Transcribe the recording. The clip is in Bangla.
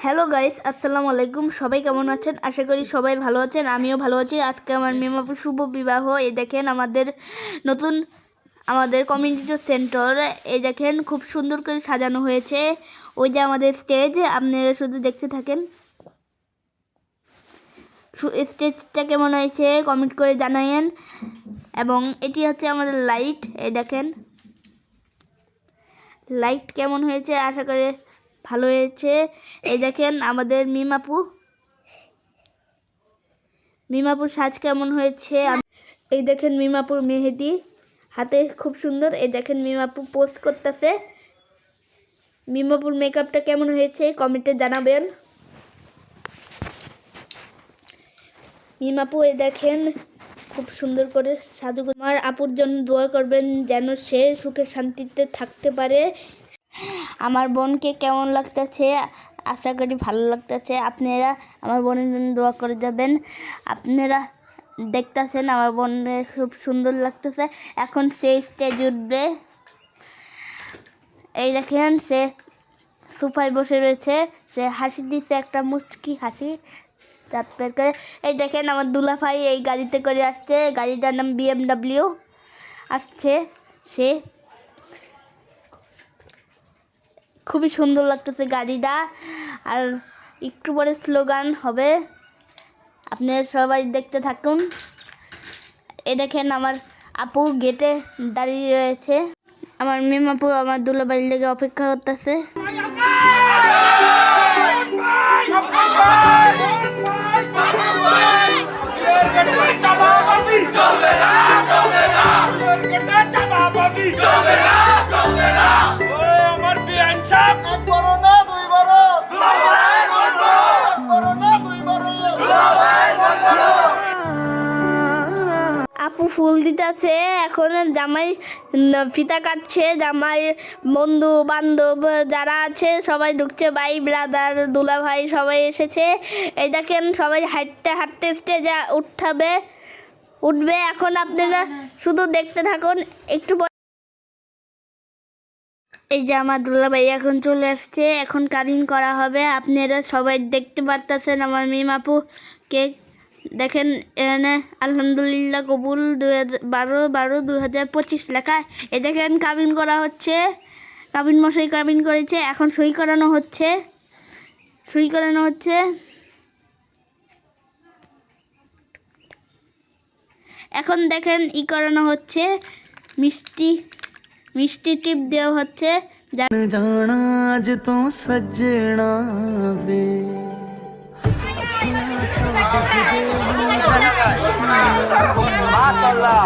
হ্যালো গাইস, আসসালামু আলাইকুম। সবাই কেমন আছেন? আশা করি সবাই ভালো আছেন, আমিও ভালো আছি। আজকে আমার মিমাপুর শুভ বিবাহ। এই দেখেন আমাদের কমিউনিটি সেন্টার। এই দেখেন খুব সুন্দর করে সাজানো হয়েছে। ওই যে আমাদের স্টেজ, আপনারা শুধু দেখতে থাকেন। স্টেজটা কেমন হয়েছে কমেন্ট করে জানায়েন। এবং এটি হচ্ছে আমাদের লাইট। এই দেখেন লাইট কেমন হয়েছে, আশা করি ভালো হয়েছে। এই দেখেন আমাদের মিমাপুর সাজ কেমন হয়েছে। এই দেখেন মিমাপুর মেহেদি হাতে খুব সুন্দর। এই দেখেন মিমাপু পোস্ট করতেছে। মিমাপুর মেকআপটা কেমন হয়েছে কমেন্টে জানাবেন। মিমাপু এই দেখেন খুব সুন্দর করে সাজুগুজু। আমার আপুর জন্য দোয়া করবেন যেন সে সুখে শান্তিতে থাকতে পারে। আমার বোনকে কেমন লাগতেছে, আশা করি ভালো লাগতেছে। আপনারা আমার বোনের জন্য দোয়া করে যাবেন। আপনারা দেখতেছেন আমার বোনের খুব সুন্দর লাগতেছে। এখন সে স্টেজ উঠবে। এই দেখেন সে সোফায় বসে রয়েছে, সে হাসি দিচ্ছে, একটা মুচকি হাসি দাঁত বের করে। এই দেখেন আমার দুলাভাই এই গাড়িতে করে আসছে, গাড়িটার নাম BMW আসছে। সে খুবই সুন্দর লাগতেছে গাড়িটা। আর একটু পরে স্লোগান হবে, আপনারা সবাই দেখতে থাকুন। এ দেখেন আমার আপু গেটে দাঁড়িয়ে রয়েছে। আমার মেম আপু আমার দুলাভাইয়ের লেগে অপেক্ষা করতেছে। আপু ফুল দিতেছে, এখন জামাই ফিতা কাটছে। জামাই বন্ধু বান্ধব যারা আছে সবাই ঢুকছে, ভাই ব্রাদার দুলা ভাই সবাই এসেছে। এই দেখেন সবাই হাঁটতে হাঁটতে স্টেজে উঠবে। এখন আপনারা শুধু দেখতে থাকুন। একটু এই যে আমার দুলা ভাই এখন চলে আসছে, এখন কাবিন করা হবে। আপনারা সবাই দেখতে পারতেছেন আমার মিমাপুকে। দেখেন এখানে আলহামদুলিল্লাহ কবুল 2012-12-2025 লেখা। এই দেখেন কাবিন করা হচ্ছে, কাবিন মশাই কাবিন করেছে। এখন সই করানো হচ্ছে। এখন দেখেন করানো হচ্ছে, মিষ্টি টিপ দেওয়া হচ্ছে। जाना अज तो सजना वे মাশাআল্লাহ